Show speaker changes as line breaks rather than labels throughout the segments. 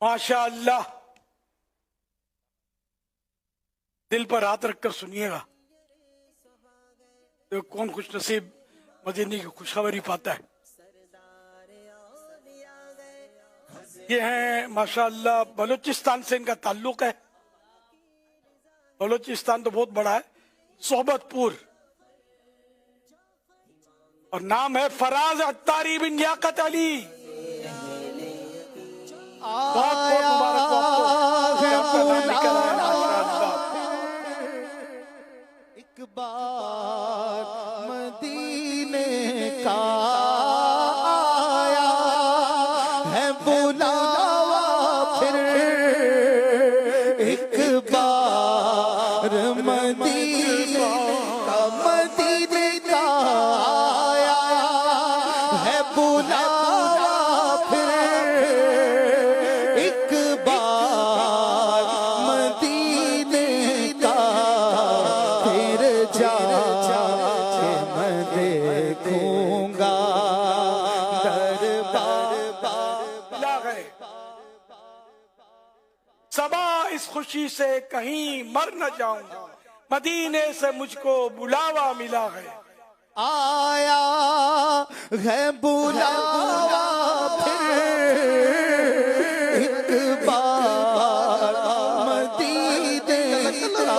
माशा अल्लाह, दिल पर हाथ रखकर सुनिएगा। तो कौन खुश नसीब मदीने की खुशखबरी पाता है। ये हैं माशा अल्लाह, बलूचिस्तान से इनका ताल्लुक है। बलूचिस्तान तो बहुत बड़ा है, सोहबतपुर, और नाम है फराज अत्तारी बिन लियाकत अली। बहुत बहुत मुबारक हो आपको, आपका नाम निकल आया माशाअल्लाह।
एक बार मदीने का आया है बुलावा, फिर एक बार मदीने का आया है बुलावा, फिर एक बार मदीने का, फिर जाके मैं देखूंगा दरबार।
सबा इस खुशी से कहीं मर न जाऊं, मदीने से मुझको बुलावा मिला है।
आया है बुलावा, फिर एक बार मदीने का।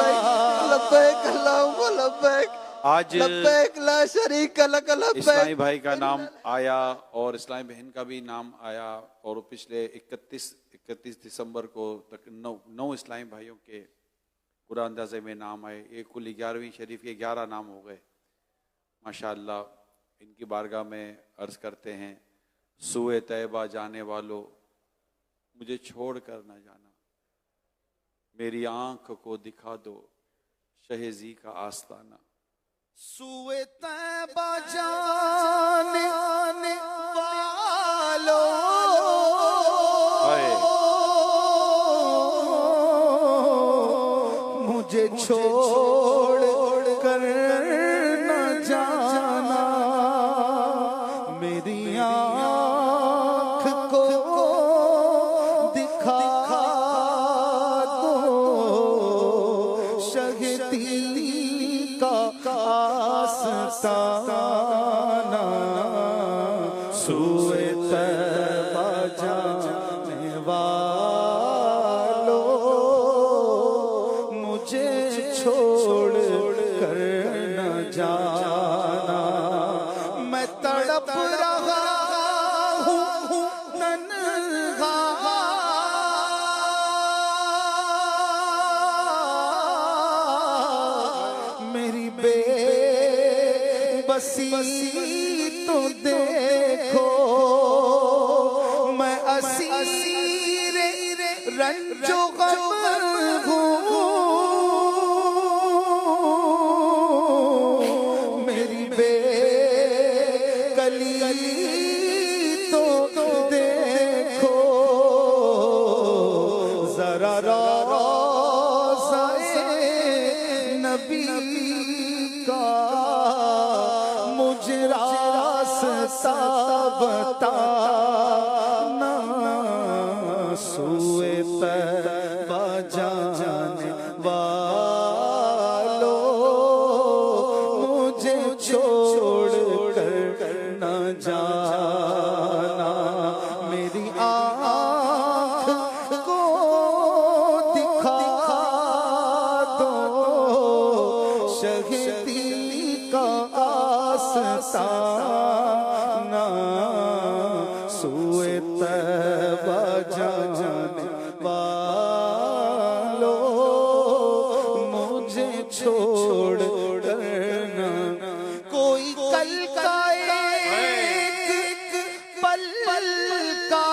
लब्बैक अल्लाहुम्मा लब्बैक,
आज
लब्बैक ला शरीक लक
इस्लामी
लब्बैक।
भाई का नाम आया और इस्लामी बहन का भी नाम आया, और पिछले 31 दिसंबर को तक 9 इस्लामी भाइयों के पूरा अंदाजे में नाम आए। एक कुल 11वीं शरीफ के 11 नाम हो गए माशाअल्लाह। इनकी बारगाह में अर्ज करते हैं, सूए तैबा जाने वालों मुझे छोड़ कर न जाना, मेरी आंख को दिखा दो शहेजी का आस्ताना।
सूए तैबा जाने वालों मुझे छोड़ कर न जाना, मेरी आँख को दिखा दो शहीदी का आस्ताना। सूए तैबा जाने वालों मुझे छोड़ कर न जाना, मैं तड़प रहा हूँ तन्हा, मेरी बेबसी तो देखो, मैं असीर रंजो गम हूँ, मेरी बेकली तो देखो, जरा रोज़ाए नबी का मुझे रास्ता बताना। सूए तैबा जाने वालों मुझे छोड़ कर न जाना, मेरी आँख को दिखा दो शहीदी का आस्ताना। सूए तैबा जाने वालों मुझे छोड़ कर न, कोई कल का एक पल का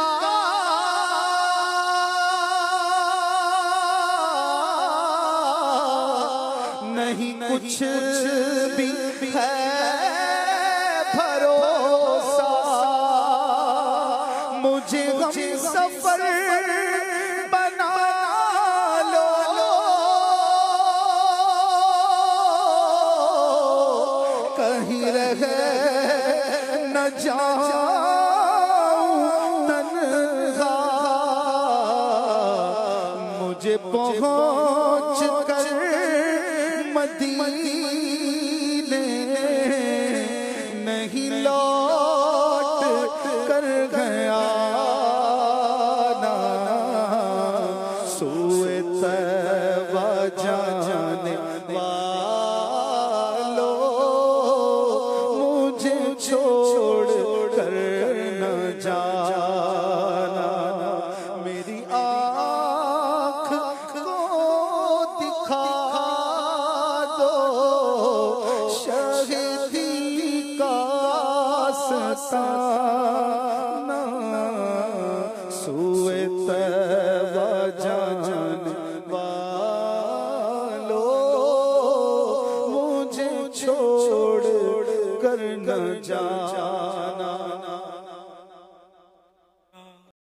नहीं कुछ भी है भरोसा, मुझे गम सफर बना लो, कहीं रह न जाऊं तन्हा, मुझे पहुँच कर मदीने नहीं लौट कर गया ना, सोए तैबा जाने वालों मुझे छोड़ कर न जाना, मेरी आँख को दिखा दो शहीदी का सताना, सोए